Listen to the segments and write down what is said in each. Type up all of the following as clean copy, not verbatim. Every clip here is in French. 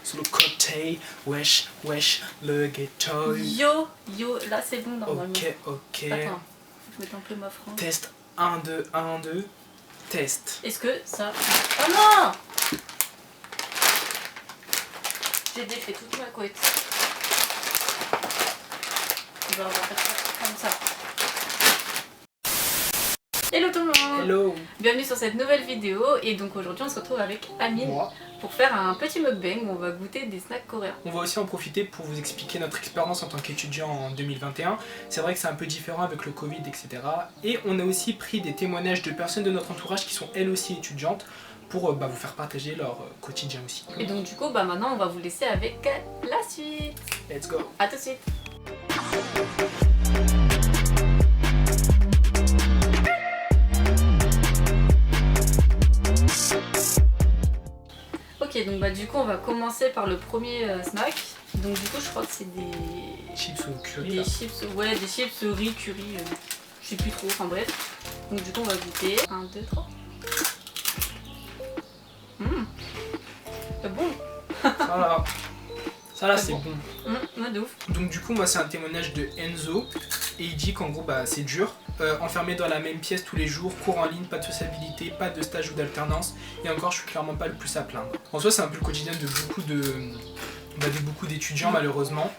Sur le côté, wesh, wesh, le ghetto. Yo, là c'est bon normalement. Ok. Attends, je mets un peu ma France. Test 1, 2, 1, 2. Test. Est-ce que ça... Oh non! J'ai défait toute ma couette. On va faire ça comme ça. Hello tout le monde! Hello. Bienvenue sur cette nouvelle vidéo et donc aujourd'hui on se retrouve avec Amine pour faire un petit mukbang où on va goûter des snacks coréens. On va aussi en profiter pour vous expliquer notre expérience en tant qu'étudiant en 2021. C'est vrai que c'est un peu différent avec le Covid, etc. Et on a aussi pris des témoignages de personnes de notre entourage qui sont elles aussi étudiantes pour vous faire partager leur quotidien aussi. Et donc du coup maintenant on va vous laisser avec la suite. Let's go. A tout de suite. Ok, donc du coup on va commencer par le premier snack. Donc du coup je crois que c'est des chips au curry. Des chips, ouais, des chips riz curry, je sais plus trop, enfin bref. Donc du coup on va goûter. 1, 2, 3. C'est bon. Ça là c'est bon. Ouais, de ouf. Donc du coup moi c'est un témoignage de Enzo et il dit qu'en gros c'est dur, enfermé dans la même pièce tous les jours, cours en ligne, pas de sociabilité, pas de stage ou d'alternance et encore je suis clairement pas le plus à plaindre. En soi c'est un peu le quotidien de beaucoup d'étudiants malheureusement.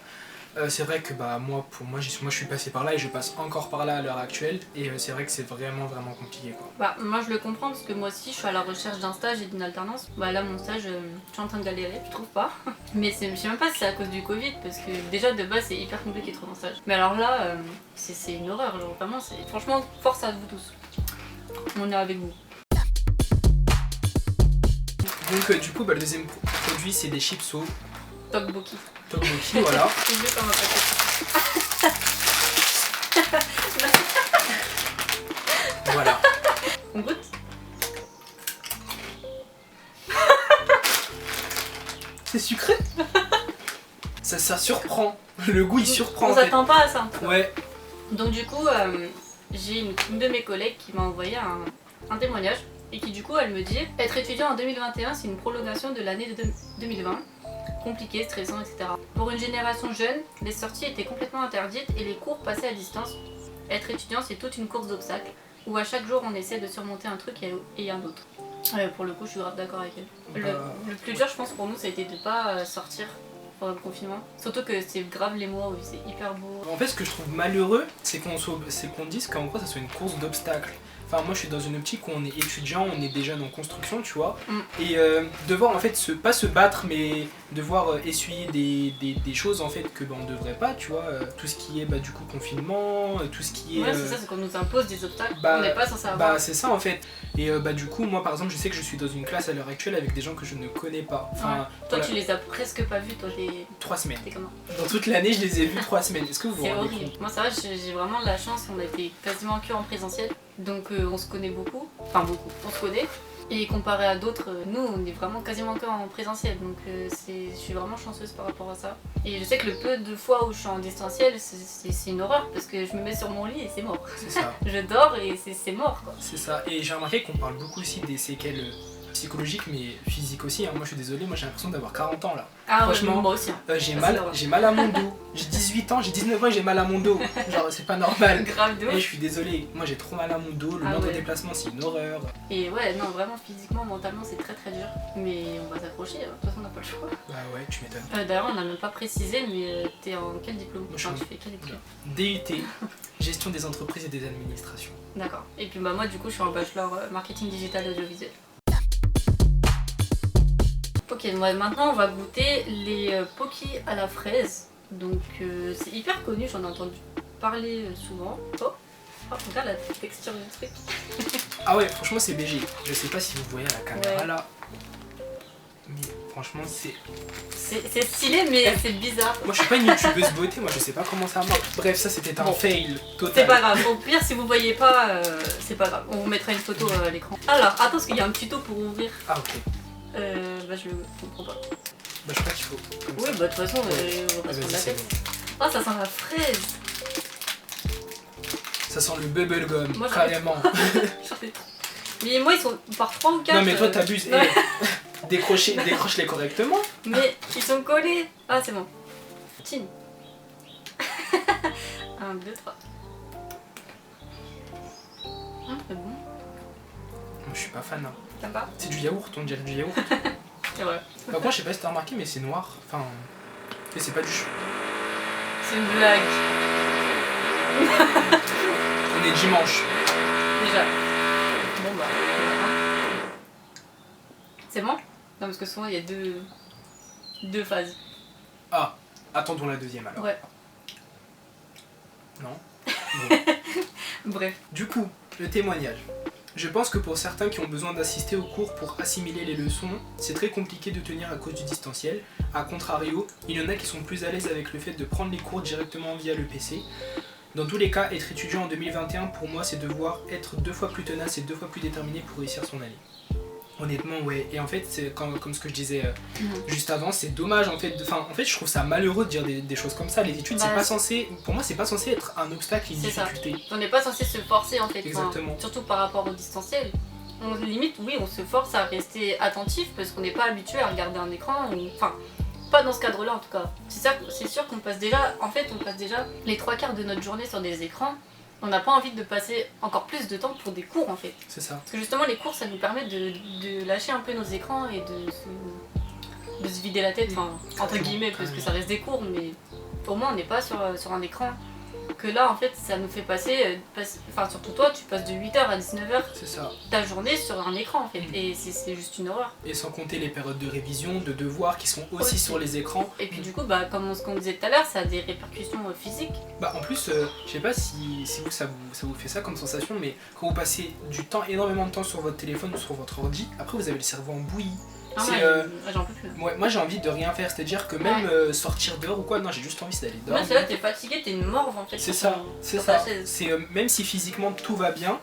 C'est vrai que moi je suis passé par là et je passe encore par là à l'heure actuelle et c'est vrai que c'est vraiment compliqué quoi. Moi je le comprends parce que moi aussi je suis à la recherche d'un stage et d'une alternance. Là mon stage je suis en train de galérer, je trouve pas. Mais je sais même pas si c'est à cause du Covid parce que déjà de base c'est hyper compliqué de trouver un stage. Mais alors là c'est une horreur, genre, vraiment franchement force à vous tous. On est avec vous. Donc du coup le deuxième produit c'est des chips au Tteokbokki. Tteokbokki, voilà. C'est mieux comme un paquet. Voilà. On goûte? C'est sucré. Ça surprend. Le goût il surprend. On s'attend pas à ça. Ouais. Donc du coup, j'ai une de mes collègues qui m'a envoyé un témoignage et qui du coup elle me dit être étudiant en 2021 c'est une prolongation de l'année de 2020. Compliqué, stressant, etc. Pour une génération jeune, les sorties étaient complètement interdites et les cours passaient à distance. Être étudiant, c'est toute une course d'obstacles où à chaque jour on essaie de surmonter un truc et un autre. Pour le coup, je suis grave d'accord avec elle. Le plus dur, je pense, pour nous, ça a été de ne pas sortir pendant le confinement. Surtout que c'est grave les mois où c'est hyper beau. En fait, ce que je trouve malheureux, c'est qu'on dise qu'en gros ça soit une course d'obstacles. Enfin, moi je suis dans une optique où on est étudiant, on est des jeunes en construction, tu vois. Et devoir en fait pas se battre, mais devoir essuyer des choses en fait que on devrait pas, tu vois. Tout ce qui est du coup confinement, tout ce qui est. Ouais, c'est ça, c'est qu'on nous impose des obstacles qu'on n'est pas censé avoir. C'est ça en fait. Et du coup, moi par exemple, je sais que je suis dans une classe à l'heure actuelle avec des gens que je ne connais pas. Enfin, toi, tu les as presque pas vus, toi, 3 semaines. Comment dans toute l'année, je les ai vus 3 semaines. Est-ce que vous vous rendez horrible. compte? Moi, ça va, j'ai vraiment de la chance, on a été quasiment que en présentiel. Donc on se connaît beaucoup, enfin beaucoup, on se connaît. Et comparé à d'autres, nous on est vraiment quasiment que en présentiel, donc je suis vraiment chanceuse par rapport à ça. Et je sais que le peu de fois où je suis en distanciel, c'est une horreur parce que je me mets sur mon lit et c'est mort. C'est ça. Je dors et c'est mort quoi. C'est ça, et j'ai remarqué qu'on parle beaucoup aussi des séquelles psychologiques mais physiques aussi. Moi je suis désolé, moi j'ai l'impression d'avoir 40 ans là. Ah franchement, ouais, moi aussi. J'ai mal à mon dos. J'ai 18 ans, j'ai 19 ans et j'ai mal à mon dos. Genre c'est pas normal. Grave de ouf. Et je suis désolé, moi j'ai trop mal à mon dos, le moindre déplacement c'est une horreur. Et ouais, non vraiment physiquement, mentalement c'est très dur. Mais on va s'accrocher, de toute façon on n'a pas le choix. Bah ouais, tu m'étonnes. D'ailleurs on n'a même pas précisé, mais t'es en quel diplôme? Moi, je suis tu fais quel diplôme? DUT, gestion des entreprises et des administrations. D'accord. Et puis moi du coup je suis en bachelor marketing digital et audiovisuel. Ok, maintenant on va goûter les Pocky à la fraise. Donc c'est hyper connu, j'en ai entendu parler souvent. Oh, regarde la texture du truc. Ah ouais, franchement c'est BG. Je sais pas si vous voyez à la caméra là. Mais franchement c'est stylé mais c'est bizarre. Moi je suis pas une youtubeuse beauté, moi je sais pas comment ça marche. Bref, ça c'était un fail total. C'est pas grave, au pire si vous voyez pas, c'est pas grave. On vous mettra une photo à l'écran. Alors, attends parce qu'il y a un tuto pour ouvrir. Ah ok. Je comprends pas. Je crois qu'il faut. Oui, de toute façon, on va pas se prendre la tête. Oh, ça sent la fraise. Ça sent le bubblegum, carrément. Mais moi, ils sont par 3 ou 4. Non, mais toi, t'abuses. Décroche-les correctement. Mais ils sont collés. Ah, c'est bon. Chin. 1, 2, 3. C'est bon. Moi, je suis pas fan. Hein. T'aimes pas? C'est du yaourt, on dirait du yaourt. C'est vrai. Par contre, je sais pas si t'as remarqué, mais c'est noir. Enfin, et c'est pas du chou. C'est une blague. On est dimanche. Déjà. Bon bah. C'est bon? Non, parce que souvent il y a deux phases. Ah, attendons la deuxième alors. Ouais. Non. Bon. Bref. Du coup, le témoignage. Je pense que pour certains qui ont besoin d'assister aux cours pour assimiler les leçons, c'est très compliqué de tenir à cause du distanciel. A contrario, il y en a qui sont plus à l'aise avec le fait de prendre les cours directement via le PC. Dans tous les cas, être étudiant en 2021, pour moi, c'est devoir être 2 fois plus tenace et 2 fois plus déterminé pour réussir son année. Honnêtement, ouais. Et en fait, c'est comme ce que je disais juste avant, c'est dommage en fait. En fait, je trouve ça malheureux de dire des choses comme ça. Les études, c'est pas censé. Pour moi, c'est pas censé être un obstacle, une difficulté. Ça. On n'est pas censé se forcer en fait. Exactement. Enfin, surtout par rapport au distanciel. Limite, oui, on se force à rester attentif parce qu'on n'est pas habitué à regarder un écran. Enfin, pas dans ce cadre-là en tout cas. C'est sûr qu'on passe déjà. En fait, on passe déjà les 3/4 de notre journée sur des écrans. On n'a pas envie de passer encore plus de temps pour des cours en fait. C'est ça. Parce que justement les cours ça nous permet de lâcher un peu nos écrans et de se vider la tête, enfin entre guillemets parce que ça reste des cours mais au moins on n'est pas sur un écran. Que là en fait ça nous fait passer, enfin surtout toi tu passes de 8h à 19h ta journée sur un écran en fait et c'est juste une horreur. Et sans compter les périodes de révision, de devoirs qui sont aussi sur les écrans. Et puis du coup bah comme ce qu'on disait tout à l'heure ça a des répercussions physiques. Bah en plus je sais pas si vous ça vous fait ça comme sensation mais quand vous passez du temps, énormément de temps sur votre téléphone ou sur votre ordi, après vous avez le cerveau en bouillie. Ah j'en peux plus. Ouais, moi j'ai envie de rien faire, c'est-à-dire que même sortir dehors ou quoi, non j'ai juste envie d'aller dehors. Ouais, c'est là t'es fatigué, t'es une morve en fait. C'est ça, c'est ça. C'est même si physiquement tout va bien,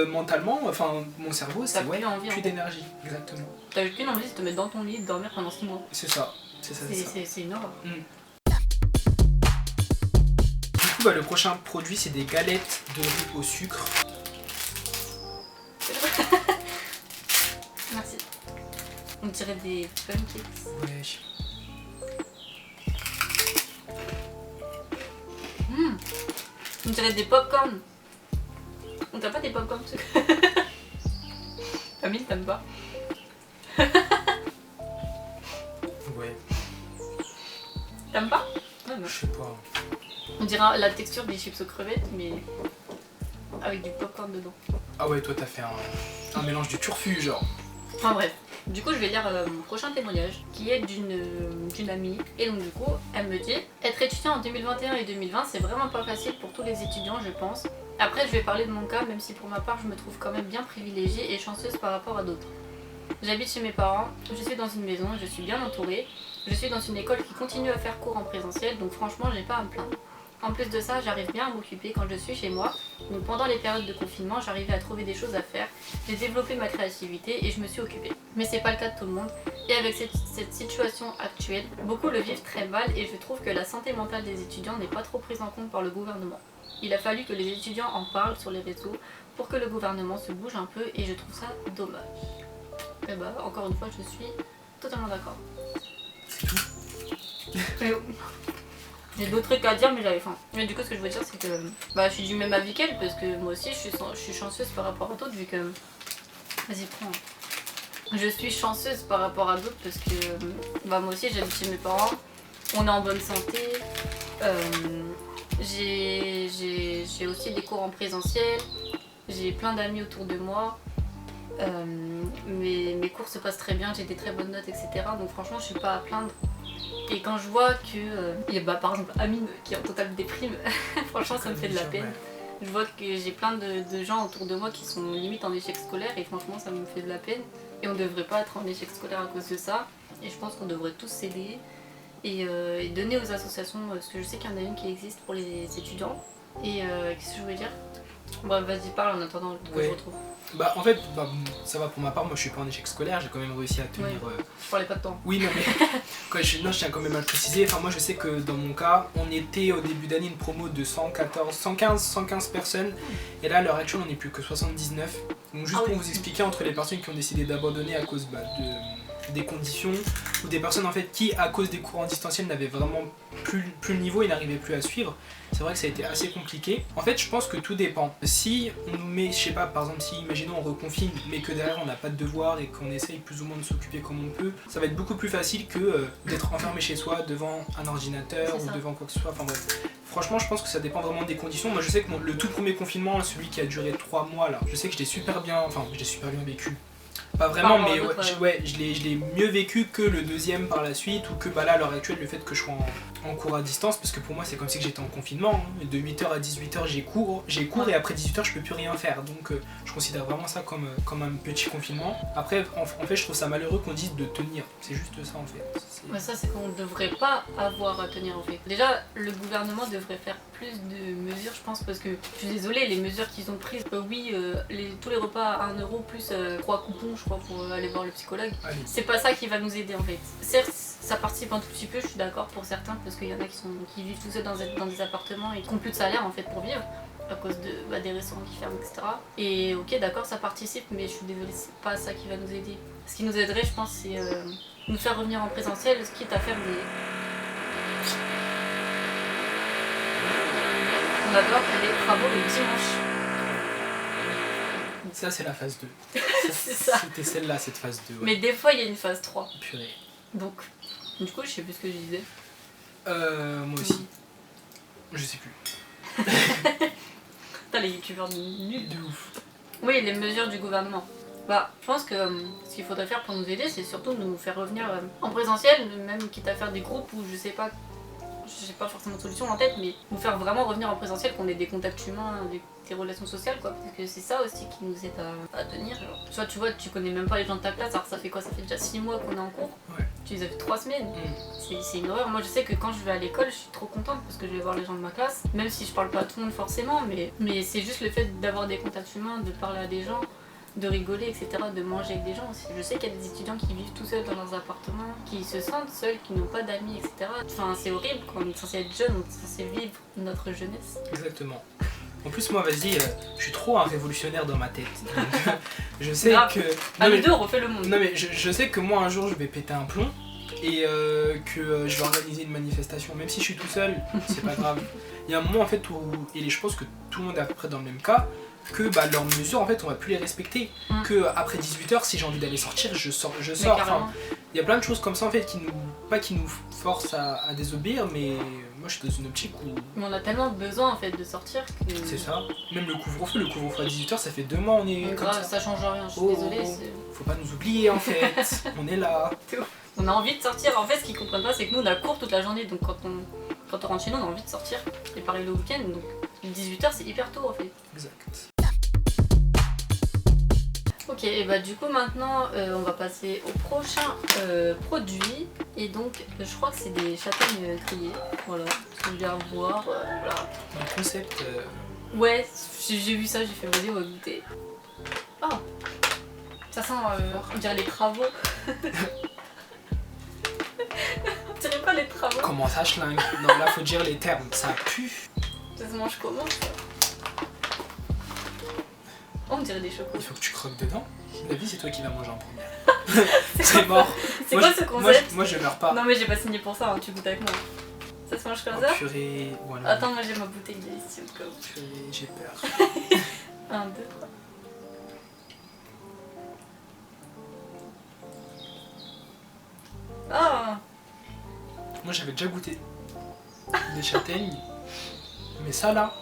mentalement, enfin mon cerveau c'est plus d'énergie, exactement. T'as juste qu'une envie de te mettre dans ton lit et de dormir pendant 6 mois. C'est ça, c'est une horreur. Du coup le prochain produit c'est des galettes de riz au sucre. Merci. On dirait des pancakes. Ouais. On dirait des popcorn. On t'a pas des popcorn sucre. Amine, t'aimes pas? Ouais. T'aimes pas? Je sais pas. On dirait la texture des chips aux crevettes, mais avec du popcorn dedans. Ah ouais, toi t'as fait un mélange du turfu genre. Enfin bref. Du coup, je vais lire mon prochain témoignage qui est d'une amie. Et donc, du coup, elle me dit être étudiant en 2021 et 2020, c'est vraiment pas facile pour tous les étudiants, je pense. Après, je vais parler de mon cas, même si pour ma part, je me trouve quand même bien privilégiée et chanceuse par rapport à d'autres. J'habite chez mes parents, je suis dans une maison, je suis bien entourée. Je suis dans une école qui continue à faire cours en présentiel, donc franchement, j'ai pas à me plaindre. En plus de ça, j'arrive bien à m'occuper quand je suis chez moi. Donc pendant les périodes de confinement, j'arrivais à trouver des choses à faire. J'ai développé ma créativité et je me suis occupée. Mais c'est pas le cas de tout le monde. Et avec cette situation actuelle, beaucoup le vivent très mal et je trouve que la santé mentale des étudiants n'est pas trop prise en compte par le gouvernement. Il a fallu que les étudiants en parlent sur les réseaux pour que le gouvernement se bouge un peu et je trouve ça dommage. Et bah encore une fois, je suis totalement d'accord. C'est tout. J'ai d'autres trucs à dire mais j'avais faim. Mais du coup ce que je veux dire c'est que je suis du même avis qu'elle parce que moi aussi je suis chanceuse par rapport à d'autres vu que... Vas-y prends. Je suis chanceuse par rapport à d'autres parce que moi aussi j'habite chez mes parents, on est en bonne santé, j'ai aussi des cours en présentiel, j'ai plein d'amis autour de moi, mes cours se passent très bien, j'ai des très bonnes notes etc. Donc franchement je suis pas à plaindre. Et quand je vois que, par exemple Amine qui est en totale déprime, franchement ça me fait de la peine. Je vois que j'ai plein de gens autour de moi qui sont limite en échec scolaire et franchement ça me fait de la peine. Et on devrait pas être en échec scolaire à cause de ça. Et je pense qu'on devrait tous s'aider et donner aux associations, parce que je sais qu'il y en a une qui existe pour les étudiants. Et qu'est-ce que je voulais dire? Bref, vas-y parle en attendant que je retrouve. Bah en fait, ça va pour ma part, moi je suis pas en échec scolaire, j'ai quand même réussi à tenir... Je parlais pas de temps. Oui non mais je tiens quand même à le préciser, enfin moi je sais que dans mon cas, on était au début d'année une promo de 115 personnes et là à l'heure actuelle on n'est plus que 79. Donc juste pour vous expliquer entre les personnes qui ont décidé d'abandonner à cause des conditions ou des personnes en fait qui, à cause des cours en distanciel, n'avaient vraiment plus le niveau et n'arrivaient plus à suivre. C'est vrai que ça a été assez compliqué. En fait, je pense que tout dépend. Si on nous met, je sais pas, par exemple, si imaginons on reconfine, mais que derrière on n'a pas de devoir et qu'on essaye plus ou moins de s'occuper comme on peut, ça va être beaucoup plus facile que d'être enfermé chez soi devant un ordinateur ou devant quoi que ce soit. Enfin bref. Franchement, je pense que ça dépend vraiment des conditions. Moi, je sais que le tout premier confinement, celui qui a duré 3 mois là, je sais que je l'ai super bien vécu. Pas vraiment, mais je l'ai mieux vécu que le deuxième par la suite, ou que là, à l'heure actuelle, le fait que je sois en cours à distance, parce que pour moi, c'est comme si j'étais en confinement. Hein. De 8h à 18h, j'ai cours et après 18h, je peux plus rien faire. Donc, je considère vraiment ça comme un petit confinement. Après, en fait, je trouve ça malheureux qu'on dise de tenir. C'est juste ça, en fait. Mais ça, c'est qu'on ne devrait pas avoir à tenir, en fait. Déjà, le gouvernement devrait faire plus de mesures, je pense, parce que je suis désolée, les mesures qu'ils ont prises, tous les repas à 1 euro plus 3 coupons, je crois, pour aller voir le psychologue, c'est pas ça qui va nous aider, en fait. Certes, ça participe un tout petit peu, je suis d'accord pour certains, parce qu'il y en a qui vivent tout seuls dans des appartements et qui n'ont plus de salaire, en fait, pour vivre, à cause des restaurants qui ferment, etc. Et ok, d'accord, ça participe, mais je suis désolée, c'est pas ça qui va nous aider. Ce qui nous aiderait, je pense, c'est nous faire revenir en présentiel, quitte à faire des... On va devoir faire des travaux le dimanche. Ça, c'est la phase 2. C'est ça. C'était celle-là, cette phase 2. Ouais. Mais des fois, il y a une phase 3. Purée. Donc, du coup, je sais plus ce que je disais. Moi aussi. Je sais plus. Putain, les youtubeurs nuls. De ouf. Oui, les mesures du gouvernement. Bah, je pense que ce qu'il faudrait faire pour nous aider, c'est surtout de nous faire revenir en présentiel, même quitte à faire des groupes où je sais pas forcément de solution en tête, mais nous faire vraiment revenir en présentiel, qu'on ait des contacts humains, des relations sociales, quoi. Parce que c'est ça aussi qui nous aide à tenir. Genre. Soit tu vois, tu connais même pas les gens de ta classe, alors ça fait quoi? Ça fait déjà 6 mois qu'on est en cours. Ouais. Tu les as fait 3 semaines. C'est une horreur. Moi, je sais que quand je vais à l'école, je suis trop contente parce que je vais voir les gens de ma classe, même si je parle pas à tout le monde forcément, mais c'est juste le fait d'avoir des contacts humains, de parler à des gens, de rigoler, etc., de manger avec des gens aussi. Je sais qu'il y a des étudiants qui vivent tout seuls dans leurs appartements, qui se sentent seuls, qui n'ont pas d'amis, etc. Enfin, c'est horrible, quand on est censé être jeune, on est censé vivre notre jeunesse. Exactement. En plus, moi, vas-y, je suis trop un révolutionnaire dans ma tête. Donc, je sais grave. que... À nous deux, on refait le monde. Non mais je sais que moi, un jour, je vais péter un plomb et que je vais organiser une manifestation. Même si je suis tout seul, c'est pas grave. Il y a un moment, en fait, où... Et je pense que tout le monde est à peu près dans le même cas, que leurs mesures, en fait, on va plus les respecter. Que après 18h, si j'ai envie d'aller sortir, je sors. Enfin, il y a plein de choses comme ça, en fait, qui nous forcent à désobéir, mais moi, je suis dans une optique où... Mais on a tellement besoin, en fait, de sortir que... C'est ça. Même le couvre-feu à 18h, ça fait 2 mois, on est donc, comme grave, ça change rien, je suis désolée. Faut pas nous oublier, en fait. On est là. On a envie de sortir. En fait, ce qu'ils comprennent pas, c'est que nous, on a cours toute la journée, donc quand on rentre chez nous, on a envie de sortir. Et pareil le week-end, donc 18h, c'est hyper tôt, en fait. Exact. Ok, et bah du coup maintenant on va passer au prochain produit, et donc je crois que c'est des châtaignes grillées, voilà, ce que je viens voir, voilà. Un concept... Ouais, j'ai vu ça, j'ai fait vas-y on va goûter. Oh, ça sent, on dirait les travaux. On dirait pas les travaux. Comment ça schlingue? Non, là faut dire les termes, ça pue. Ça se mange comment ça? On dirait des chocolats. Il faut que tu croques dedans. La vie, c'est toi qui vas manger en première. C'est mort. C'est quoi ce concept? Moi, je meurs pas. Non, mais j'ai pas signé pour ça, hein, tu goûtes avec moi. Ça se mange comme ça? Purée. Voilà. Attends, moi j'ai ma bouteille d'ici au cas où. Purée, j'ai peur. 1, 2. Ah! Moi, j'avais déjà goûté des châtaignes. Mais ça, là...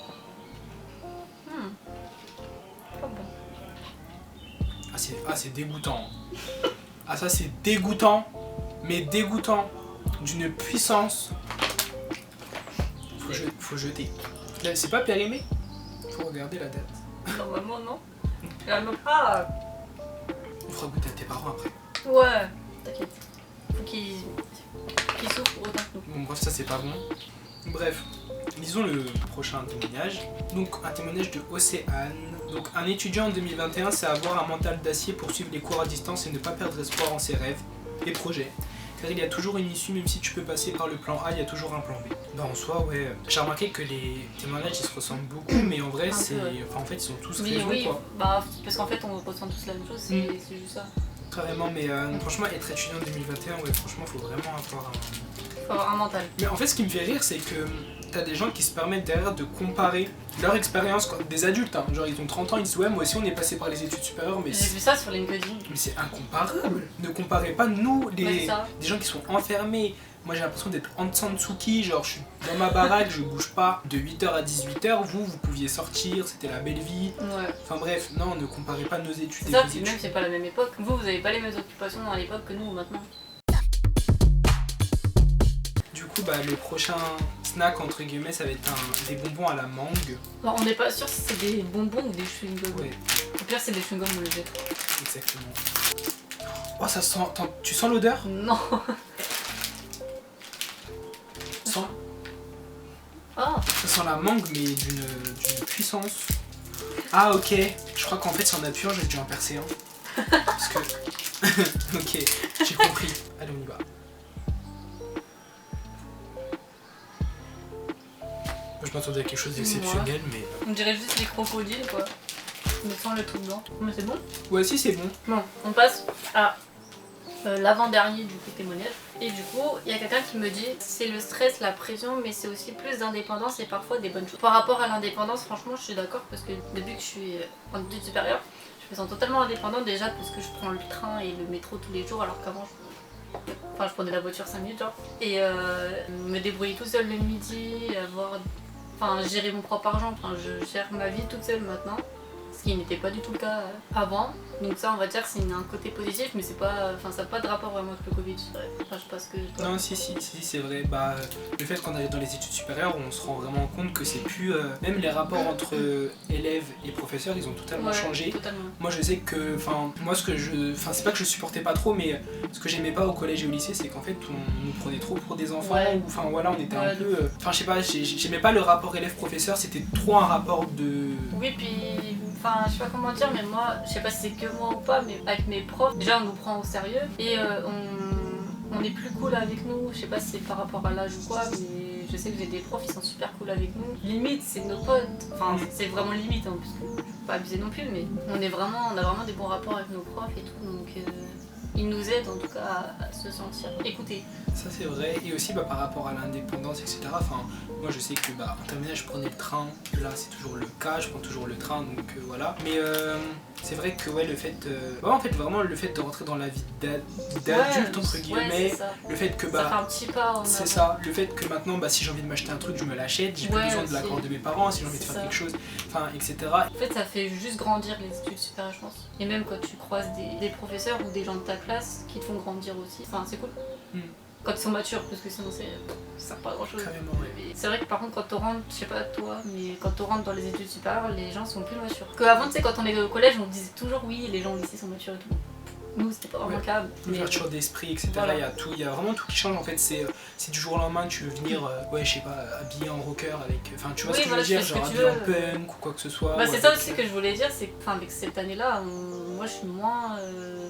Pas bon. Ah, c'est dégoûtant. Ah, ça, c'est dégoûtant. Mais dégoûtant. D'une puissance. Faut jeter. Là, c'est pas périmé? Faut regarder la date. Normalement, non. Ah! On fera goûter à tes parents après. Ouais, t'inquiète. Faut qu'ils souffrent autant que nous. Bon, bref, ça, c'est pas bon. Bref. Lisons le prochain témoignage. Donc, un témoignage de Océane. Donc, un étudiant en 2021, c'est avoir un mental d'acier pour suivre les cours à distance et ne pas perdre espoir en ses rêves et projets. Car il y a toujours une issue, même si tu peux passer par le plan A, il y a toujours un plan B. Bah, en soi, ouais. J'ai remarqué que les témoignages, ils se ressemblent beaucoup, mais en vrai, c'est... Enfin, en fait, ils sont tous raisons, oui, quoi. bah, parce qu'en fait, on ressent tous la même chose, c'est juste ça. Carrément, mais franchement, être étudiant en 2021, ouais, franchement, faut vraiment avoir Faut avoir un mental. Mais en fait, ce qui me fait rire, c'est que t'as des gens qui se permettent derrière de comparer leur expérience, des adultes, hein, genre ils ont 30 ans, ils disent ouais, moi aussi on est passé par les études supérieures, mais J'ai vu ça sur LinkedIn. c'est incomparable. Ne comparez pas nous, Ouais, des gens qui sont enfermés. Moi j'ai l'impression d'être en Tsuki, genre je suis dans ma baraque, je bouge pas de 8h à 18h, vous pouviez sortir, c'était la belle vie. Ouais. Enfin bref, non, ne comparez pas nos études C'est et ça, vos puis études. même c'est pas la même époque. Vous avez pas les mêmes occupations à l'époque que nous maintenant. Du coup, bah, le prochain snack, entre guillemets, ça va être des bonbons à la mangue. Bon, on n'est pas sûr si c'est des bonbons ou des chewing-gums. Ouais, Au pire, c'est des chewing-gums, on le jette. exactement. Oh, ça sent... Tu sens l'odeur? Non. Ça sent... Ah, Ça sent la mangue, mais d'une puissance. Ah, ok. Je crois qu'en fait, si en appuyant, j'ai dû en percer un. Parce que... ok, j'ai compris. Allez, on y va. Moi, je m'attendais à quelque chose d'exceptionnel, mais... on dirait juste les crocodiles, quoi. Mais sans le truc blanc. Mais c'est bon. Ouais, si, c'est bon. Bon, on passe à l'avant-dernier du coup témoignage. Et du coup, il y a quelqu'un qui me dit c'est le stress, la pression, mais c'est aussi plus d'indépendance et parfois des bonnes choses. Par rapport à l'indépendance, franchement, je suis d'accord parce que depuis que je suis en études supérieures, je me sens totalement indépendante déjà parce que je prends le train et le métro tous les jours alors qu'avant je prenais la voiture 5 minutes genre. Et me débrouiller tout seul le midi, gérer mon propre argent, je gère ma vie toute seule maintenant. Ce qui n'était pas du tout le cas avant. Donc ça on va dire c'est un côté positif mais c'est pas. Ça n'a pas de rapport vraiment avec le Covid, je dirais. Je sais pas ce que. Non, si, c'est vrai. Bah, le fait qu'on est dans les études supérieures, on se rend vraiment compte que c'est plus. Même les rapports entre élèves et professeurs, ils ont totalement changé. Totalement. Moi, je sais que. Moi, ce que je. C'est pas que je supportais pas trop, mais ce que j'aimais pas au collège et au lycée, c'est qu'en fait, on nous prenait trop pour des enfants. Ouais. Ou voilà, on était un peu. Je sais pas, j'aimais pas le rapport élève-professeur, c'était trop un rapport de. Oui, puis. Je sais pas comment dire, mais moi, je sais pas si c'est que moi ou pas, mais avec mes profs, déjà on nous prend au sérieux et on est plus cool avec nous. Je sais pas si c'est par rapport à l'âge ou quoi, mais je sais que j'ai des profs, ils sont super cool avec nous. Limite, c'est nos potes. C'est vraiment limite, hein, parce que je peux pas abuser non plus, mais on a vraiment des bons rapports avec nos profs et tout, donc ils nous aident en tout cas à se sentir écoutés. Ça c'est vrai, et aussi par rapport à l'indépendance, etc. Moi je sais que en terminale je prenais le train, là c'est toujours le cas, je prends toujours le train, donc voilà. Mais c'est vrai que le fait, en fait vraiment le fait de rentrer dans la vie d'adulte entre guillemets, le fait que ça fait un petit pas en c'est avant. ça, le fait que maintenant si j'ai envie de m'acheter un truc je me l'achète, j'ai plus besoin de l'accord de mes parents, si j'ai envie de faire quelque chose, etc. En fait ça fait juste grandir les études supérieures je pense. Et même quand tu croises des professeurs ou des gens de ta classe qui te font grandir aussi, c'est cool. Quand ils sont matures, parce que sinon ça sert pas à grand chose. Carrément, ouais. C'est vrai que par contre quand tu rentres, je sais pas toi, mais quand tu rentres dans les études supérieures, les gens sont plus matures. Qu'avant tu sais quand on était au collège on disait toujours oui les gens au lycée sont matures et tout. Nous c'était pas vraiment le cas. L'ouverture d'esprit, etc. Voilà. Il y a vraiment tout qui change en fait. C'est du jour au lendemain tu veux venir, je sais pas, habillé en rocker avec. Tu vois ce que je veux dire, genre habillé en punk ou quoi que ce soit. C'est ça aussi que je voulais dire, c'est qu'avec cette année-là, moi je suis moins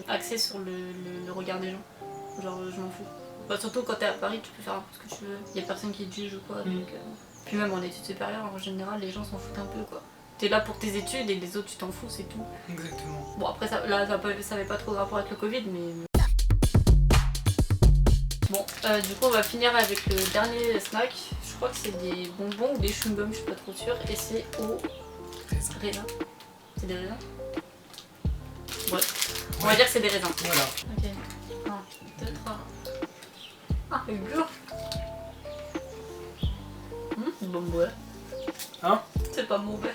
axée sur le regard des gens. Genre je m'en fous. Surtout quand t'es à Paris, tu peux faire un peu ce que tu veux. Y a personne qui te juge ou quoi. Donc, puis même en études supérieures, en général, les gens s'en foutent un peu quoi. T'es là pour tes études et les autres tu t'en fous, c'est tout. Exactement. Bon après ça avait pas trop de rapport avec le Covid, mais. Bon, du coup on va finir avec le dernier snack. Je crois que c'est des bonbons ou des chewing-gums, je suis pas trop sûre. Et c'est au raisin. C'est des raisins? Ouais. On va dire que c'est des raisins. Voilà. Ok. 1, 2, 3. Ah, c'est dur. C'est bon mauvais. Hein? C'est pas mauvais.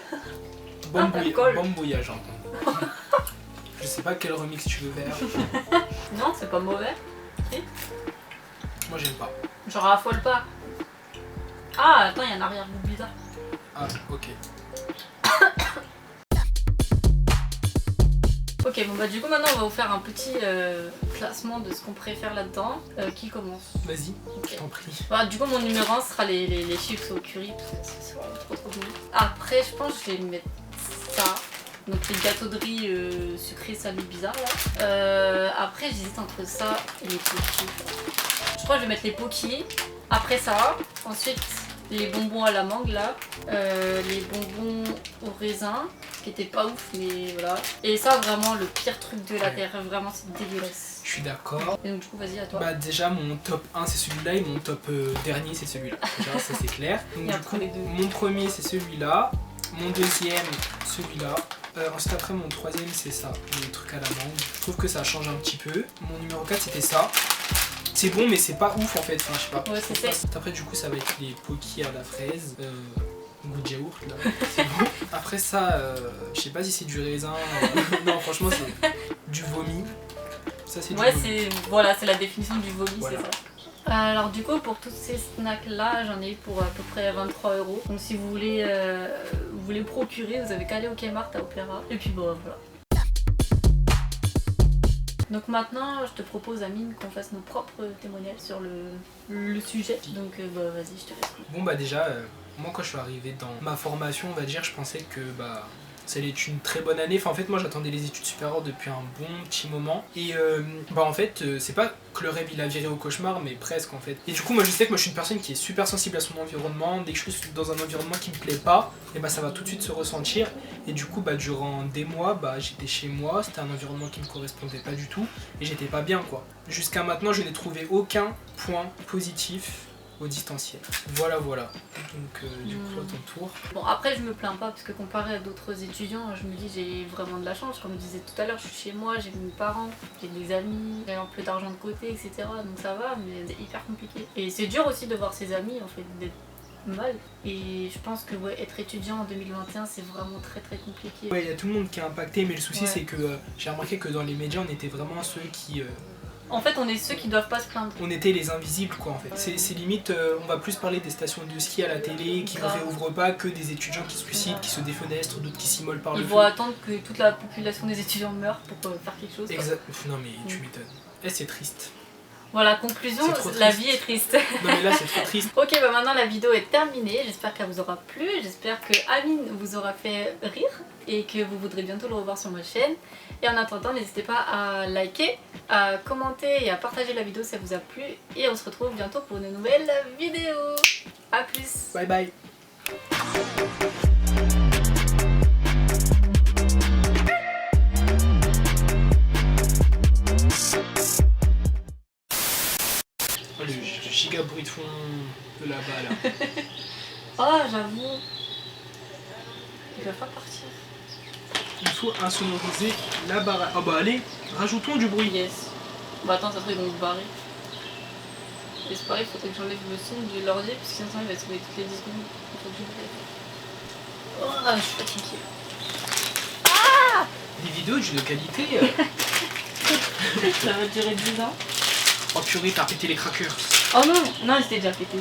Bon bouillage, j'entends. Je sais pas quel remix tu veux faire. Non, c'est pas mauvais. Si. Moi j'aime pas. Genre raffole pas. Ah, attends, il y a un arrière-goût bizarre. Ah, ok. Ok, bon du coup maintenant on va vous faire un petit classement de ce qu'on préfère là-dedans. Qui commence? Vas-y, Ok. je t'en prie. Du coup mon numéro 1 sera les chips au curry parce que c'est vraiment trop bon. Après je pense que je vais mettre ça. Donc les gâteaux de riz sucrés salés bizarres là. Après j'hésite entre ça et les Pocky. Je crois que je vais mettre les Pocky. Après ça, ensuite les bonbons à la mangue là. Les bonbons au raisin. qui était pas ouf, mais voilà. Et ça, vraiment, le pire truc de la Ouais. Terre, vraiment, c'est dégueulasse. Je suis d'accord. Et donc, du coup, vas-y, à toi. Bah déjà mon top 1 c'est celui-là et mon top dernier c'est celui-là. Déjà ça c'est clair. Donc Et du entre coup les deux. mon premier c'est celui-là, mon deuxième celui-là. Ensuite après mon troisième c'est ça, le truc à la mangue. Je trouve que ça change un petit peu. Mon numéro 4 c'était ça. C'est bon mais c'est pas ouf en fait, enfin, je sais pas. Ouais, c'est sec. Après du coup ça va être les Pocky à la fraise. Goût de yaourt là, c'est bon. Après ça, je sais pas si c'est du raisin. Non franchement c'est du vomi. Ça c'est du Ouais, vomi. c'est la définition du vomi, Voilà. c'est ça. Alors du coup pour tous ces snacks là j'en ai eu pour à peu près 23 €. Donc si vous voulez procurer, vous avez qu'à aller au Kmart à Opéra. Et puis bon voilà. Donc maintenant je te propose Amine qu'on fasse nos propres témoignages sur le sujet. Donc bah vas-y je te laisse. Bon bah déjà, moi quand je suis arrivé dans ma formation, on va dire, je pensais que bah ça allait être une très bonne année. Enfin en fait moi j'attendais les études supérieures depuis un bon petit moment. Et bah en fait c'est pas que le rêve il a viré au cauchemar mais presque en fait. Et du coup moi je sais que moi je suis une personne qui est super sensible à son environnement. Dès que je suis dans un environnement qui me plaît pas, et bah ça va tout de suite se ressentir. Et du coup bah durant des mois bah j'étais chez moi, c'était un environnement qui me correspondait pas du tout. Et j'étais pas bien quoi. Jusqu'à maintenant je n'ai trouvé aucun point positif au distanciel. Voilà. Donc du coup à ton tour. Bon après je me plains pas parce que comparé à d'autres étudiants je me dis j'ai vraiment de la chance. Comme je disais tout à l'heure je suis chez moi, j'ai mes parents, j'ai des amis, j'ai un peu d'argent de côté etc. Donc ça va mais c'est hyper compliqué. Et c'est dur aussi de voir ses amis en fait d'être mal. Et je pense que ouais, être étudiant en 2021 c'est vraiment très très compliqué. Ouais, il y a tout le monde qui est impacté, mais le souci Ouais. c'est que j'ai remarqué que dans les médias on était vraiment ceux qui... En fait on est ceux qui doivent pas se plaindre. on était les invisibles quoi en fait. Ouais. C'est limite, on va plus parler des stations de ski à la télé qui ne Grave. réouvrent pas que des étudiants qui se suicident, qui se défenestrent, d'autres qui s'immolent par le Il feu. faut attendre que toute la population des étudiants meure pour faire quelque chose. Quoi. Exact. Non mais tu m'étonnes. Eh c'est triste. Voilà, conclusion, C'est trop la triste. vie est triste. Non mais là c'est trop triste. Ok, bah maintenant la vidéo est terminée. J'espère qu'elle vous aura plu. J'espère que Amine vous aura fait rire et que vous voudrez bientôt le revoir sur ma chaîne. Et en attendant, n'hésitez pas à liker, à commenter et à partager la vidéo si ça vous a plu. Et on se retrouve bientôt pour une nouvelle vidéo. A plus. Bye bye. Oh, le giga bruit de fond de là-bas là. Oh, j'avoue. Il va pas partir. Il faut insonoriser la baraque. Oh bah allez, rajoutons du bruit. Yes. Bah attends, ça serait ils vont se barrer. Et c'est pareil, il faudrait que j'enlève le son de l'ordi parce que sinon il va se mettre toutes les 10 secondes. Il faut que je le fasse. Oh, je suis fatiguée. Des vidéos d'une qualité. Ça va durer 10 ans. Oh purée, t'as pété les crackers. Oh non, non, c'était déjà pété.